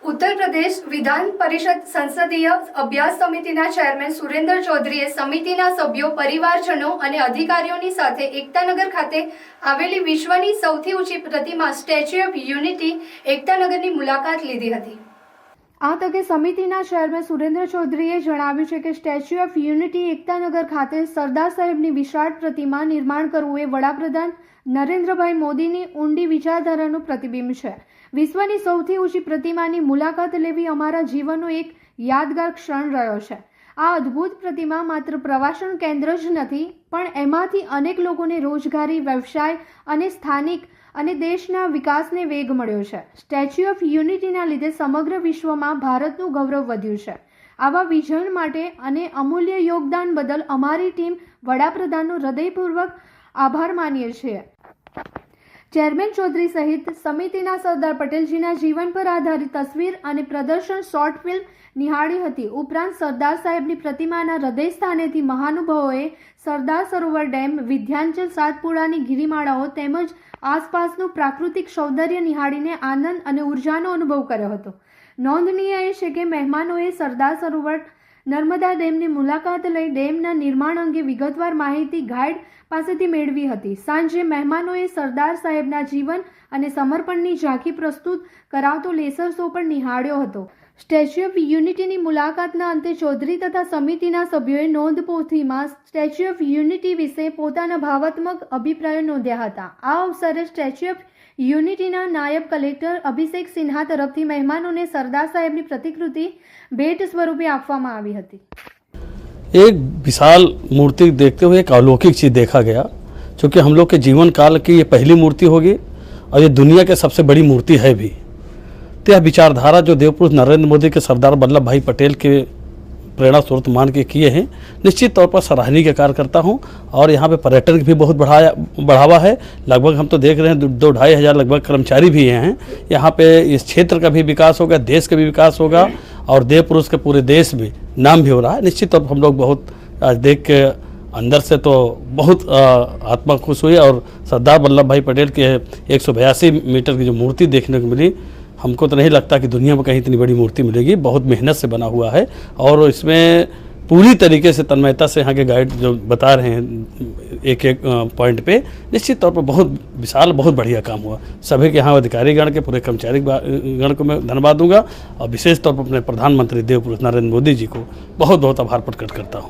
उत्तर प्रदेश विधान परिषद संसदीय अभ्यास समितिना चेरमेन सुरेन्द्र चौधरीए समितिना सभ्यो परिवारजनों અને અધિકારીઓની સાથે એકતાનગર ખાતે આવેલી વિશ્વની સૌથી ઊંચી પ્રતિમા સ્ટેચ્યુ ઓફ યુનિટી એકતાનગરની મુલાકાત લીધી હતી। આ તકે સમિતિના ચેરમેન સુરેન્દ્ર ચૌધરીએ જણાવ્યું છે કે સ્ટેચ્યુ ઓફ યુનિટી એકતાનગર ખાતે સરદાર સાહેબની વિશાળ પ્રતિમા નિર્માણ કરવું એ વડાપ્રધાન નરેન્દ્રભાઈ મોદીની ઊંડી વિચારધારાનું પ્રતિબિંબ છે। વિશ્વની સૌથી ઊંચી પ્રતિમાની મુલાકાત લેવી અમારા જીવનનો એક યાદગાર ક્ષણ રહ્યો છે। આ અદ્ભુત પ્રતિમા માત્ર પ્રવાસન કેન્દ્ર જ નથી, પણ એમાંથી અનેક લોકોને રોજગારી, વ્યવસાય અને સ્થાનિક અને દેશના વિકાસને વેગ મળ્યો છે। સ્ટેચ્યુ ઓફ યુનિટીના લીધે સમગ્ર વિશ્વમાં ભારતનું ગૌરવ વધ્યું છે। આવા વિઝન માટે અને અમૂલ્ય યોગદાન બદલ અમારી ટીમ વડાપ્રધાનનો હૃદયપૂર્વક આભાર માનીએ છીએ। चेरमेन चौधरी सहित समितिना सरदार पटेलजीना जीवन पर आधारित तस्वीर અને પ્રદર્શન શોર્ટ ફિલ્મ નિહાળી હતી। ઉપરાંત સરદાર સાહેબની પ્રતિમાના હૃદય સ્થાનેથી મહાનુભાવોએ સરદાર સરોવર ડેમ, વિધ્યાંચલ, સાતપુડાની ગિરિમાળાઓ તેમજ આસપાસનું પ્રાકૃતિક સૌંદર્ય નિહાળીને આનંદ અને ઉર્જાનો અનુભવ કર્યો હતો। નોંધનીય એ છે કે મહેમાનોએ સરદાર સરોવર નર્મદા ડેમની મુલાકાત લઈ ડેમના નિર્માણ અંગે વિગતવાર માહિતી ગાઈડ પાસેથી મેળવી હતી। સાંજે મહેમાનોએ સરદાર સાહેબના જીવન અને સમર્પણની ઝાંખી પ્રસ્તુત કરાવતો લેસર શો પણ નિહાળ્યો હતો। સ્ટેચ્યુ ઓફ યુનિટીની મુલાકાતના અંતે ચૌધરી તથા સમિતિના સભ્યોએ નોંધપોથીમાં સ્ટેચ્યુ ઓફ યુનિટી વિશે પોતાના ભાવાત્મક અભિપ્રાયો નોંધ્યા હતા। આ અવસરે સ્ટેચ્યુ ઓફ યુનિટીના નાયબ કલેક્ટર અભિષેક સિન્હા તરફથી મહેમાનોને સરદાર સાહેબની પ્રતિકૃતિ भेंट स्वरूपे આપવામાં આવી હતી। एक विशाल मूर्ति देखते हुए एक अलौकिक चीज़ देखा गया, क्योंकि हम लोग के जीवन काल की ये पहली मूर्ति होगी और ये दुनिया के सबसे बड़ी मूर्ति है भी। तो यह विचारधारा जो देवपुरुष नरेंद्र मोदी के सरदार वल्लभ भाई पटेल के प्रेरणा स्रोत मान के किए हैं, निश्चित तौर पर सराहनीय के कार्य करता हूँ। और यहाँ पे पर्यटन भी बहुत बढ़ावा है। लगभग हम तो देख रहे हैं 2-2.5 हज़ार लगभग कर्मचारी भी हैं। यहाँ पे इस क्षेत्र का भी विकास होगा, देश का भी विकास होगा और देवपुरुष के पूरे देश में नाम भी हो रहा है। निश्चित तौर पर हम लोग बहुत आज देख के अंदर से तो बहुत आत्मा खुश हुई। और सरदार वल्लभ भाई पटेल के 182 मीटर की जो मूर्ति देखने को मिली, हमको तो नहीं लगता कि दुनिया में कहीं इतनी बड़ी मूर्ति मिलेगी। बहुत मेहनत से बना हुआ है और इसमें पूरी तरीके से तन्मयता से यहाँ के गाइड जो बता रहे हैं एक एक पॉइंट पे, निश्चित तौर पर बहुत विशाल, बहुत बढ़िया काम हुआ। सभी के यहाँ अधिकारीगण के, पूरे कर्मचारी गण को मैं धन्यवाद दूंगा और विशेष तौर पर अपने प्रधानमंत्री देवपुरुष नरेंद्र मोदी जी को बहुत बहुत आभार प्रकट करता हूँ।